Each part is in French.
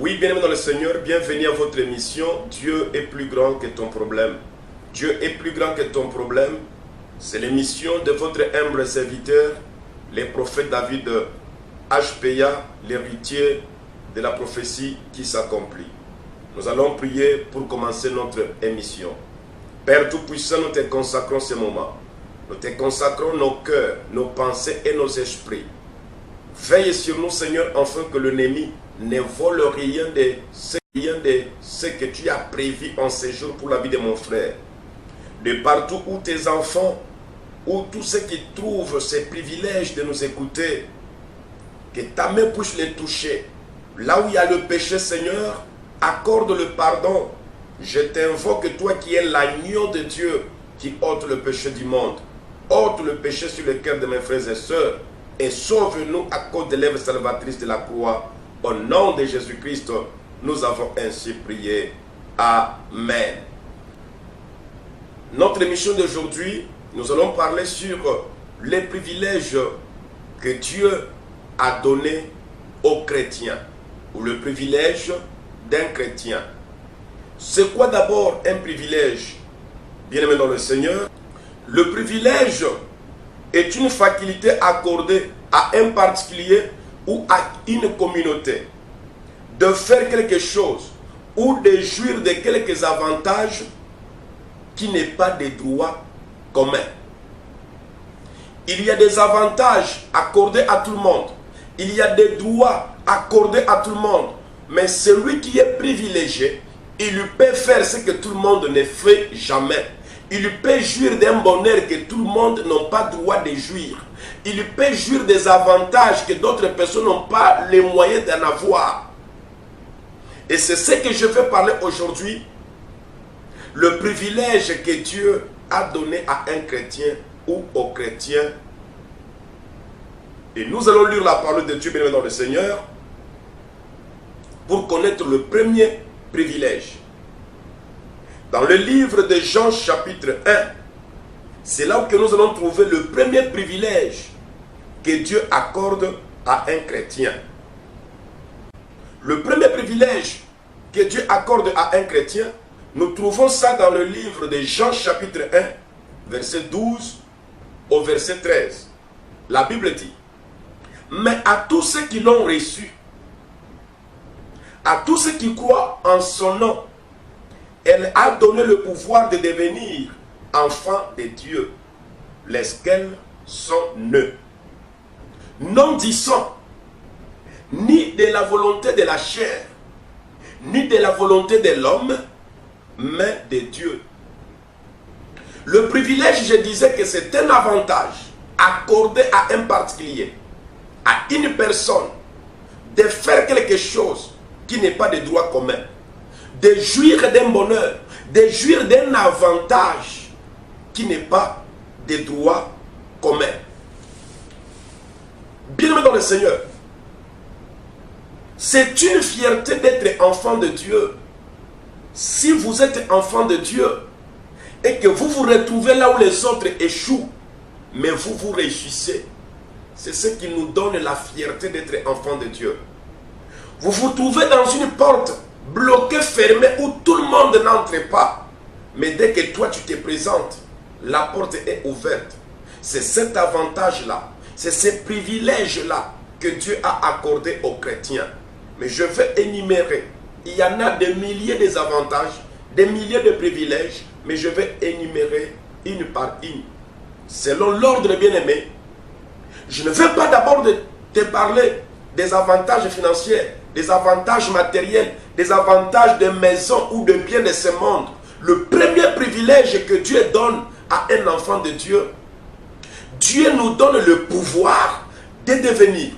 Oui, bien-aimé dans le Seigneur, bienvenue à votre émission « Dieu est plus grand que ton problème ». Dieu est plus grand que ton problème. C'est l'émission de votre humble serviteur, le prophète David HPA, l'héritier de la prophétie qui s'accomplit. Nous allons prier pour commencer notre émission. Père Tout-Puissant, nous te consacrons ce moment. Nous te consacrons nos cœurs, nos pensées et nos esprits. Veille sur nous, Seigneur, afin que l'ennemi ne vole rien de ce que tu as prévu en ce jour pour la vie de mon frère. De partout où tes enfants, où tous ceux qui trouvent ce privilège de nous écouter, que ta main puisse les toucher. Là où il y a le péché, Seigneur, accorde le pardon. Je t'invoque, toi qui es l'agneau de Dieu, qui ôte le péché du monde. Ôte le péché sur le cœur de mes frères et sœurs, et sauve-nous à cause de l'œuvre salvatrice de la croix. Au nom de Jésus-Christ, nous avons ainsi prié. Amen. Notre émission d'aujourd'hui, nous allons parler sur les privilèges que Dieu a donnés aux chrétiens, ou le privilège d'un chrétien. C'est quoi d'abord un privilège? Bien-aimé dans le Seigneur, le privilège est une faculté accordée à un particulier ou à une communauté de faire quelque chose ou de jouir de quelques avantages qui n'est pas des droits communs. Il y a des avantages accordés à tout le monde. Il y a des droits accordés à tout le monde. Mais celui qui est privilégié, il peut faire ce que tout le monde ne fait jamais. Il peut jouir d'un bonheur que tout le monde n'a pas droit de jouir. Il peut jouir des avantages que d'autres personnes n'ont pas les moyens d'en avoir. Et c'est ce que je vais parler aujourd'hui. Le privilège que Dieu a donné à un chrétien ou aux chrétiens. Et nous allons lire la parole de Dieu, bien-aimé dans le Seigneur, pour connaître le premier privilège. Dans le livre de Jean chapitre 1, c'est là où nous allons trouver le premier privilège que Dieu accorde à un chrétien. Le premier privilège que Dieu accorde à un chrétien, nous trouvons ça dans le livre de Jean chapitre 1, verset 12 au verset 13. La Bible dit: mais à tous ceux qui l'ont reçu, à tous ceux qui croient en son nom, elle a donné le pouvoir de devenir enfants de Dieu, lesquels sont nés, non disant ni de la volonté de la chair, ni de la volonté de l'homme, mais de Dieu. Le privilège, je disais que c'est un avantage accordé à un particulier, à une personne, de faire quelque chose qui n'est pas de droit commun, de jouir d'un bonheur, de jouir d'un avantage qui n'est pas de droit commun. Bien-aimé dans le Seigneur, c'est une fierté d'être enfant de Dieu. Si vous êtes enfant de Dieu et que vous vous retrouvez là où les autres échouent, mais vous vous réussissez, c'est ce qui nous donne la fierté d'être enfant de Dieu. Vous vous trouvez dans une porte bloquée, fermée, où tout le monde n'entre pas. Mais dès que toi tu te présentes, la porte est ouverte. C'est cet avantage-là, c'est ce privilège-là que Dieu a accordé aux chrétiens. Mais je vais énumérer. Il y en a des milliers d'avantages, des milliers de privilèges, mais je vais énumérer une par une. Selon l'ordre bien-aimé, je ne vais pas d'abord te parler des avantages financiers, des avantages matériels, des avantages de maison ou de biens de ce monde. Le premier privilège que Dieu donne à un enfant de Dieu, Dieu nous donne le pouvoir de devenir.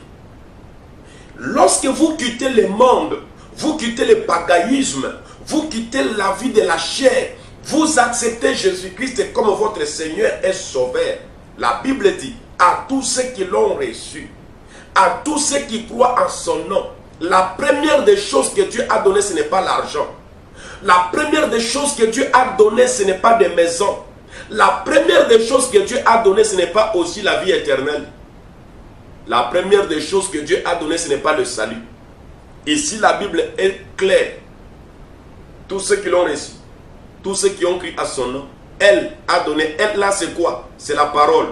Lorsque vous quittez le monde, vous quittez le paganisme, vous quittez la vie de la chair, vous acceptez Jésus-Christ comme votre Seigneur et Sauveur. La Bible dit: à tous ceux qui l'ont reçu, à tous ceux qui croient en son nom. La première des choses que Dieu a donné, ce n'est pas l'argent. La première des choses que Dieu a donné, ce n'est pas des maisons. La première des choses que Dieu a donné, ce n'est pas aussi la vie éternelle. La première des choses que Dieu a donné, ce n'est pas le salut. Ici, la Bible est claire. Tous ceux qui l'ont reçu, tous ceux qui ont cru à son nom, elle a donné. Elle, là, c'est quoi? C'est la parole.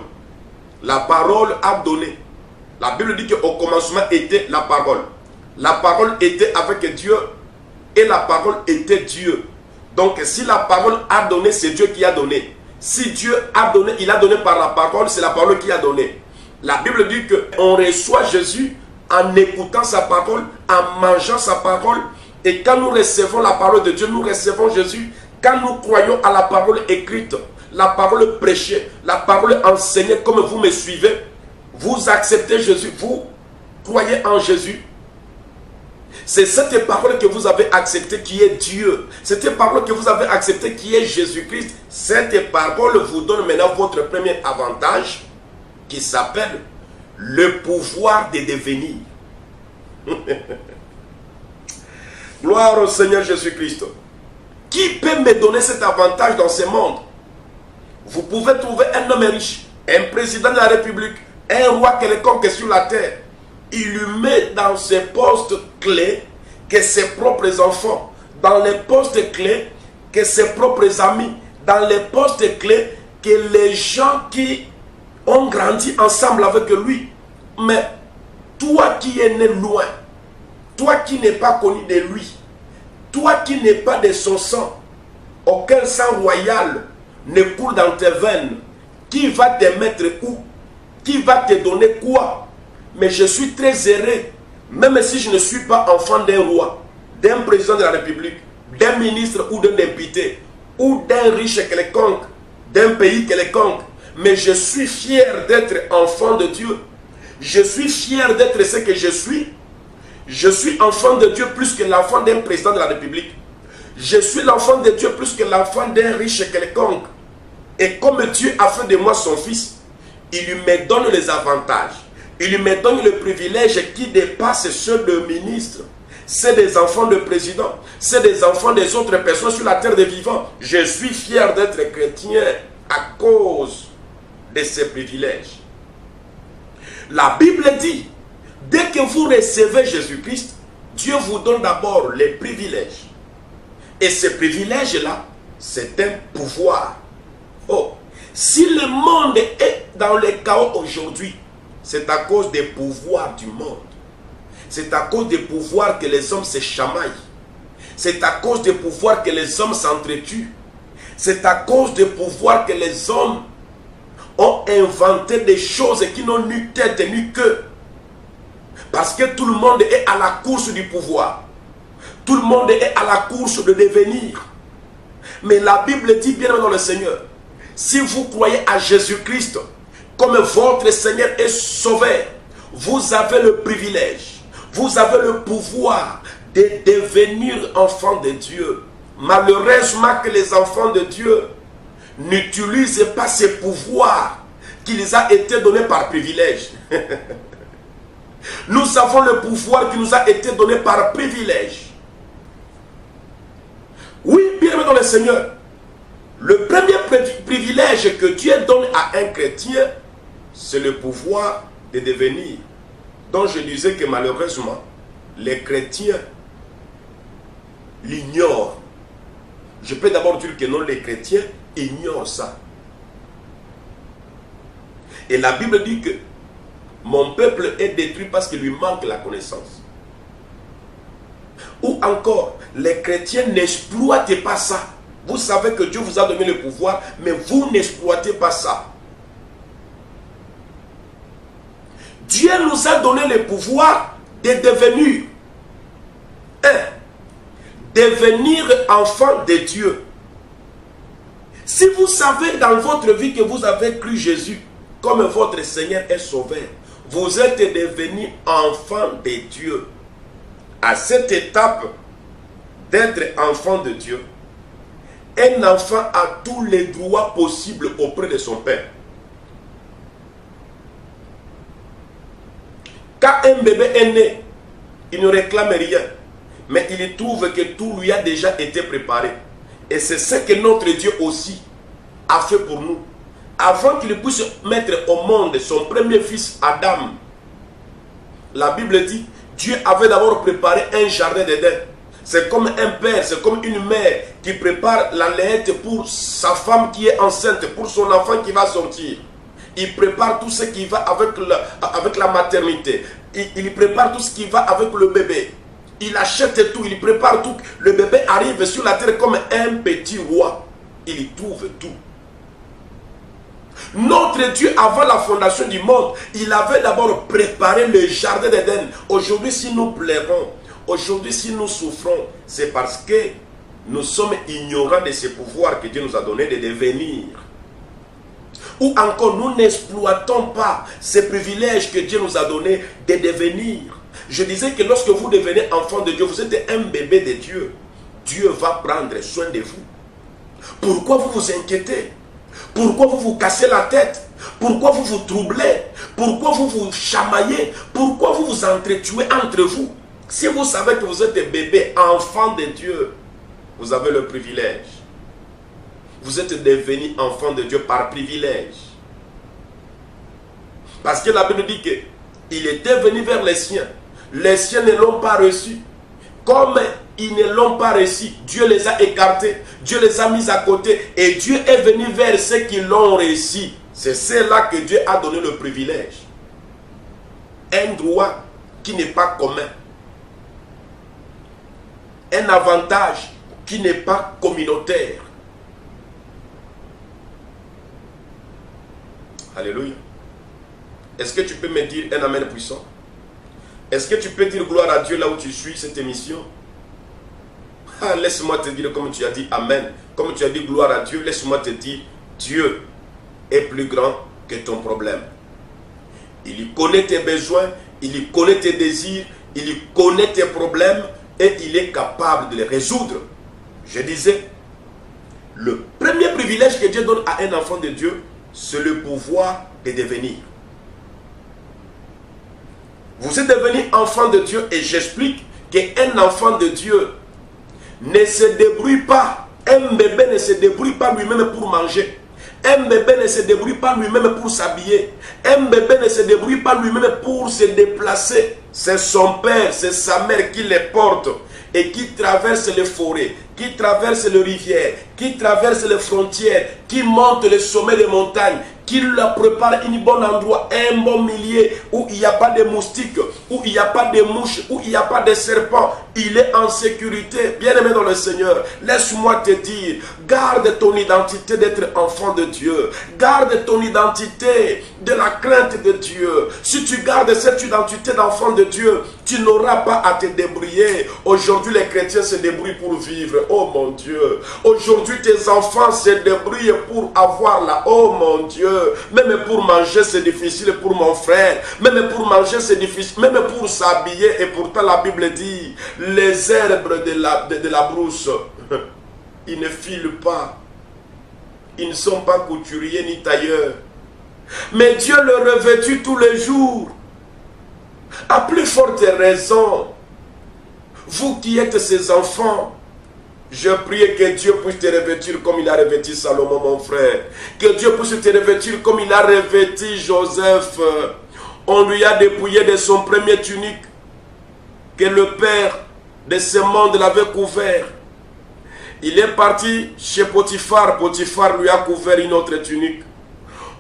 La parole a donné. La Bible dit qu'au commencement était la parole. La parole était avec Dieu et la parole était Dieu. Donc, si la parole a donné, c'est Dieu qui a donné. Si Dieu a donné, il a donné par la parole, c'est la parole qui a donné. La Bible dit qu'on reçoit Jésus en écoutant sa parole, en mangeant sa parole. Et quand nous recevons la parole de Dieu, nous recevons Jésus. Quand nous croyons à la parole écrite, la parole prêchée, la parole enseignée, comme vous me suivez, vous acceptez Jésus, vous croyez en Jésus. C'est cette parole que vous avez acceptée qui est Dieu. Cette parole que vous avez acceptée qui est Jésus-Christ. Cette parole vous donne maintenant votre premier avantage qui s'appelle le pouvoir de devenir. Gloire au Seigneur Jésus-Christ. Qui peut me donner cet avantage dans ce monde? Vous pouvez trouver un homme riche, un président de la République, un roi quelconque sur la terre. Il lui met dans ses postes clés que ses propres enfants, dans les postes clés que ses propres amis, dans les postes clés que les gens qui ont grandi ensemble avec lui. Mais toi qui es né loin, toi qui n'es pas connu de lui, toi qui n'es pas de son sang, aucun sang royal ne coule dans tes veines, qui va te mettre où? Qui va te donner quoi? Mais je suis très heureux, même si je ne suis pas enfant d'un roi, d'un président de la République, d'un ministre ou d'un député, ou d'un riche quelconque, d'un pays quelconque, mais je suis fier d'être enfant de Dieu. Je suis fier d'être ce que je suis. Je suis enfant de Dieu plus que l'enfant d'un président de la République. Je suis l'enfant de Dieu plus que l'enfant d'un riche quelconque. Et comme Dieu a fait de moi son fils, il lui me donne les avantages. Il lui me donne le privilège qui dépasse ceux de ministres. C'est des enfants de présidents. C'est des enfants des autres personnes sur la terre des vivants. Je suis fier d'être chrétien à cause de ces privilèges. La Bible dit, dès que vous recevez Jésus-Christ, Dieu vous donne d'abord les privilèges. Et ces privilèges-là, c'est un pouvoir. Oh, si le monde est dans le chaos aujourd'hui, c'est à cause des pouvoirs du monde. C'est à cause des pouvoirs que les hommes se chamaillent. C'est à cause des pouvoirs que les hommes s'entretuent. C'est à cause des pouvoirs que les hommes ont inventé des choses qui n'ont ni tête ni queue. Parce que tout le monde est à la course du pouvoir. Tout le monde est à la course de devenir. Mais la Bible dit bien dans le Seigneur, si vous croyez à Jésus-Christ comme votre Seigneur et Sauveur, vous avez le privilège, vous avez le pouvoir de devenir enfant de Dieu. Malheureusement que les enfants de Dieu n'utilisent pas ces pouvoirs qui les a été donnés par privilège. Nous avons le pouvoir qui nous a été donné par privilège. Oui, bien aimé dans le Seigneur, le premier privilège que Dieu donne à un chrétien, c'est le pouvoir de devenir. Donc je disais que malheureusement, les chrétiens l'ignorent. Je peux d'abord dire que non, les chrétiens ignorent ça. Et la Bible dit que mon peuple est détruit parce qu'il lui manque la connaissance. Ou encore, les chrétiens n'exploitent pas ça. Vous savez que Dieu vous a donné le pouvoir, mais vous n'exploitez pas ça. Dieu nous a donné le pouvoir de devenir devenir enfant de Dieu. Si vous savez dans votre vie que vous avez cru Jésus comme votre Seigneur et Sauveur, vous êtes devenu enfant de Dieu. À cette étape d'être enfant de Dieu, un enfant a tous les droits possibles auprès de son père. Quand un bébé est né, il ne réclame rien, mais il trouve que tout lui a déjà été préparé. Et c'est ce que notre Dieu aussi a fait pour nous. Avant qu'il puisse mettre au monde son premier fils Adam, la Bible dit, Dieu avait d'abord préparé un jardin d'Éden. C'est comme un père, c'est comme une mère qui prépare la laite pour sa femme qui est enceinte, pour son enfant qui va sortir. Il prépare tout ce qui va avec la maternité. Il prépare tout ce qui va avec le bébé. Il achète tout, il prépare tout. Le bébé arrive sur la terre comme un petit roi. Il y trouve tout. Notre Dieu, avant la fondation du monde, il avait d'abord préparé le jardin d'Éden. Aujourd'hui, si nous pleurons, aujourd'hui, si nous souffrons, c'est parce que nous sommes ignorants de ces pouvoirs que Dieu nous a donnés de devenir. Ou encore, nous n'exploitons pas ces privilèges que Dieu nous a donnés de devenir. Je disais que lorsque vous devenez enfant de Dieu, vous êtes un bébé de Dieu. Dieu va prendre soin de vous. Pourquoi vous vous inquiétez? Pourquoi vous vous cassez la tête? Pourquoi vous vous troublez? Pourquoi vous vous chamaillez? Pourquoi vous vous entretuez entre vous? Si vous savez que vous êtes bébé, enfant de Dieu, vous avez le privilège. Vous êtes devenu enfant de Dieu par privilège. Parce que la Bible dit qu'il était venu vers les siens. Les siens ne l'ont pas reçu. Comme ils ne l'ont pas reçu, Dieu les a écartés. Dieu les a mis à côté. Et Dieu est venu vers ceux qui l'ont reçu. C'est cela que Dieu a donné le privilège. Un droit qui n'est pas commun. Un avantage qui n'est pas communautaire. Alléluia. Est-ce que tu peux me dire un amen puissant? Est-ce que tu peux dire gloire à Dieu là où tu suis cette émission? Ah, laisse-moi te dire comme tu as dit amen. Comme tu as dit gloire à Dieu, laisse-moi te dire Dieu est plus grand que ton problème. Il y connaît tes besoins, il y connaît tes désirs, il y connaît tes problèmes et il est capable de les résoudre. Je disais, le premier privilège que Dieu donne à un enfant de Dieu, c'est le pouvoir de devenir. Vous êtes devenu enfant de Dieu et j'explique qu'un enfant de Dieu ne se débrouille pas. Un bébé ne se débrouille pas lui-même pour manger. Un bébé ne se débrouille pas lui-même pour s'habiller. Un bébé ne se débrouille pas lui-même pour se déplacer. C'est son père, c'est sa mère qui les porte et qui traverse les forêts, qui traverse les rivières, qui traverse les frontières, qui monte les sommets des montagnes, qui leur prépare un bon endroit, un bon milieu où il n'y a pas de moustiques, où il n'y a pas de mouches, où il n'y a pas de serpents. Il est en sécurité. Bien-aimé dans le Seigneur, laisse-moi te dire, garde ton identité d'être enfant de Dieu. Garde ton identité de la crainte de Dieu. Si tu gardes cette identité d'enfant de Dieu, tu n'auras pas à te débrouiller. Aujourd'hui, les chrétiens se débrouillent pour vivre. Oh mon Dieu. Aujourd'hui, tes enfants se débrouillent pour avoir la... Oh mon Dieu. Même pour manger, c'est difficile pour mon frère. Même pour manger, c'est difficile. Même pour s'habiller. Et pourtant, la Bible dit, les herbes de la brousse, ils ne filent pas. Ils ne sont pas couturiers ni tailleurs. Mais Dieu le revêtit tous les jours. À plus forte raison, vous qui êtes ses enfants, je prie que Dieu puisse te revêtir comme il a revêti Salomon, mon frère. Que Dieu puisse te revêtir comme il a revêti Joseph. On lui a dépouillé de son premier tunique que le père de ce monde l'avait couvert. Il est parti chez Potiphar. Potiphar lui a couvert une autre tunique.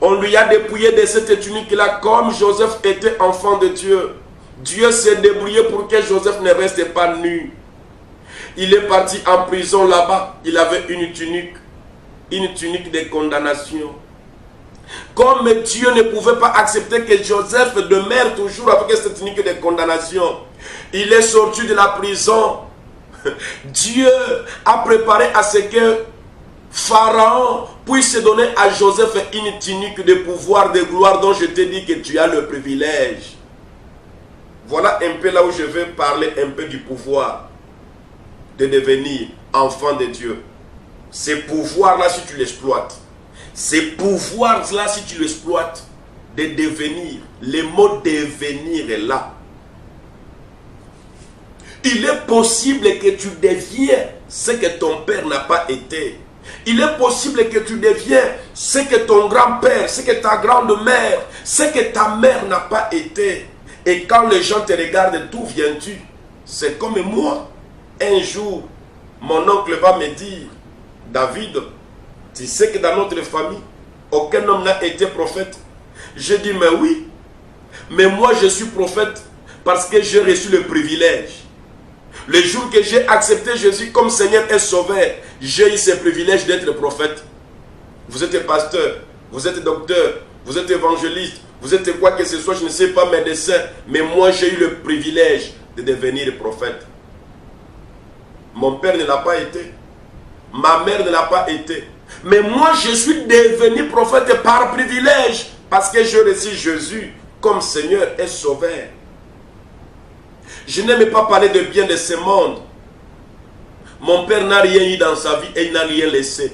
On lui a dépouillé de cette tunique-là comme Joseph était enfant de Dieu. Dieu s'est débrouillé pour que Joseph ne reste pas nu. Il est parti en prison là-bas. Il avait une tunique de condamnation. Comme Dieu ne pouvait pas accepter que Joseph demeure toujours avec cette tunique de condamnation, il est sorti de la prison. Dieu a préparé à ce que Pharaon puisse donner à Joseph une tunique de pouvoir, de gloire dont je t'ai dit que tu as le privilège. Voilà un peu là où je vais parler un peu du pouvoir de devenir enfant de Dieu. Ces pouvoirs-là, si tu l'exploites, ces pouvoirs-là, si tu l'exploites, de devenir, le mot devenir est là. Il est possible que tu deviens ce que ton père n'a pas été. Il est possible que tu deviens ce que ton grand-père, ce que ta grande-mère, ce que ta mère n'a pas été. Et quand les gens te regardent, d'où viens-tu? C'est comme moi. Un jour, mon oncle va me dire, David, tu sais que dans notre famille, aucun homme n'a été prophète. Je dis, mais oui. Mais moi, je suis prophète parce que j'ai reçu le privilège. Le jour que j'ai accepté Jésus comme Seigneur et Sauveur, j'ai eu ce privilège d'être prophète. Vous êtes pasteur, vous êtes docteur, vous êtes évangéliste, vous êtes quoi que ce soit, je ne sais pas, médecin, mais moi j'ai eu le privilège de devenir prophète. Mon père ne l'a pas été, ma mère ne l'a pas été, mais moi je suis devenu prophète par privilège, parce que j'ai reçu Jésus comme Seigneur et Sauveur. Je n'aime pas parler de bien de ce monde. Mon père n'a rien eu dans sa vie et il n'a rien laissé.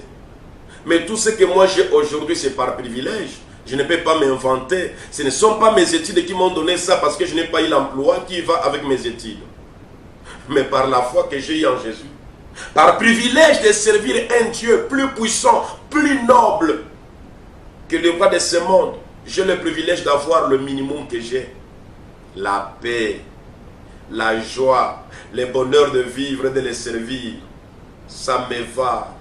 Mais tout ce que moi j'ai aujourd'hui, c'est par privilège. Je ne peux pas m'inventer. Ce ne sont pas mes études qui m'ont donné ça parce que je n'ai pas eu l'emploi qui va avec mes études. Mais par la foi que j'ai eu en Jésus. Par privilège de servir un Dieu plus puissant, plus noble que le roi de ce monde. J'ai le privilège d'avoir le minimum que j'ai. La paix, la joie, le bonheur de vivre et de les servir. Ça me va.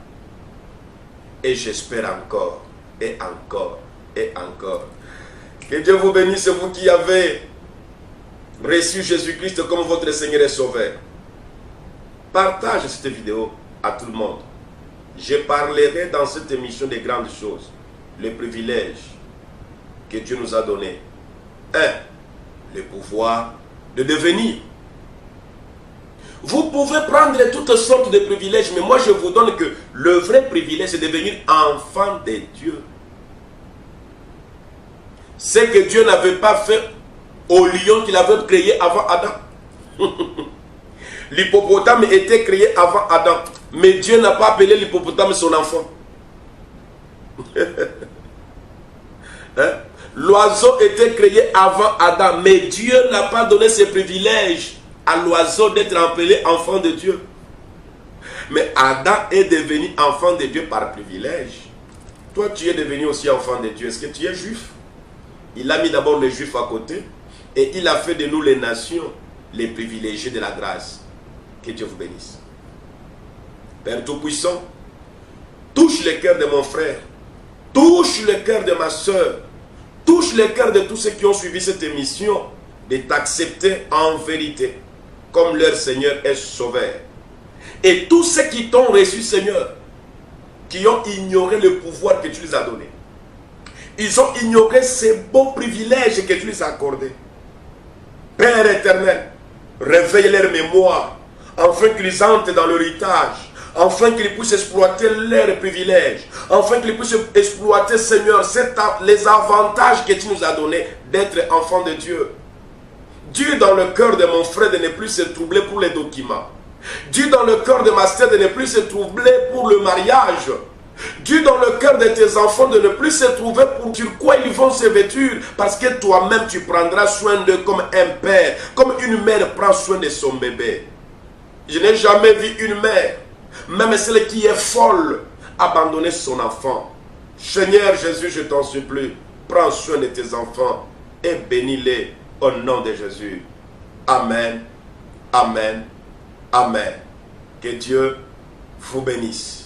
Et j'espère encore, et encore, et encore. Que Dieu vous bénisse, vous qui avez reçu Jésus-Christ comme votre Seigneur et Sauveur. Partage cette vidéo à tout le monde. Je parlerai dans cette émission des grandes choses. Le privilège que Dieu nous a donné. 1. Le pouvoir de devenir. Vous pouvez prendre toutes sortes de privilèges, mais moi je vous donne que le vrai privilège, c'est de devenir enfant de Dieu. C'est que Dieu n'avait pas fait au lion qu'il avait créé avant Adam. L'hippopotame était créé avant Adam, mais Dieu n'a pas appelé l'hippopotame son enfant. Hein? L'oiseau était créé avant Adam, mais Dieu n'a pas donné ce privilège à l'oiseau d'être appelé enfant de Dieu. Mais Adam est devenu enfant de Dieu par privilège. Toi, tu es devenu aussi enfant de Dieu. Est-ce que tu es juif? Il a mis d'abord les juifs à côté et il a fait de nous les nations les privilégiés de la grâce. Que Dieu vous bénisse. Père Tout-Puissant, touche le cœur de mon frère, touche le cœur de ma soeur, touche le cœur de tous ceux qui ont suivi cette émission, de t'accepter en vérité comme leur Seigneur et Sauveur. Et tous ceux qui t'ont reçu, Seigneur, qui ont ignoré le pouvoir que tu les as donné, ils ont ignoré ces beaux privilèges que tu les as accordés. Père éternel, réveille leur mémoire, afin qu'ils entrent dans l'héritage, afin qu'ils puissent exploiter leurs privilèges, afin qu'ils puissent exploiter, Seigneur, les avantages que tu nous as donnés d'être enfants de Dieu. Dieu dans le cœur de mon frère de ne plus se troubler pour les documents. Dieu dans le cœur de ma sœur de ne plus se troubler pour le mariage. Dieu dans le cœur de tes enfants de ne plus se trouver pour sur quoi ils vont se vêtir, parce que toi-même tu prendras soin d'eux comme un père, comme une mère prend soin de son bébé. Je n'ai jamais vu une mère, même celle qui est folle, abandonner son enfant. Seigneur Jésus, je t'en supplie, prends soin de tes enfants et bénis-les au nom de Jésus. Amen, amen, amen. Que Dieu vous bénisse.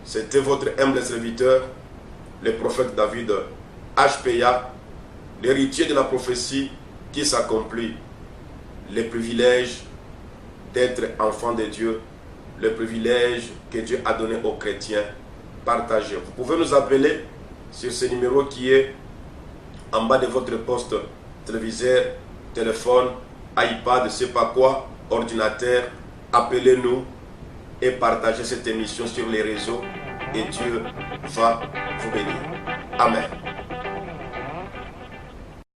C'était votre humble serviteur, le prophète David HPA, l'héritier de la prophétie qui s'accomplit. Le privilège d'être enfant de Dieu, le privilège que Dieu a donné aux chrétiens, partagez. Vous pouvez nous appeler sur ce numéro qui est en bas de votre poste téléviseur, téléphone, iPad, je ne sais pas quoi, ordinateur. Appelez-nous et partagez cette émission sur les réseaux et Dieu va vous bénir. Amen.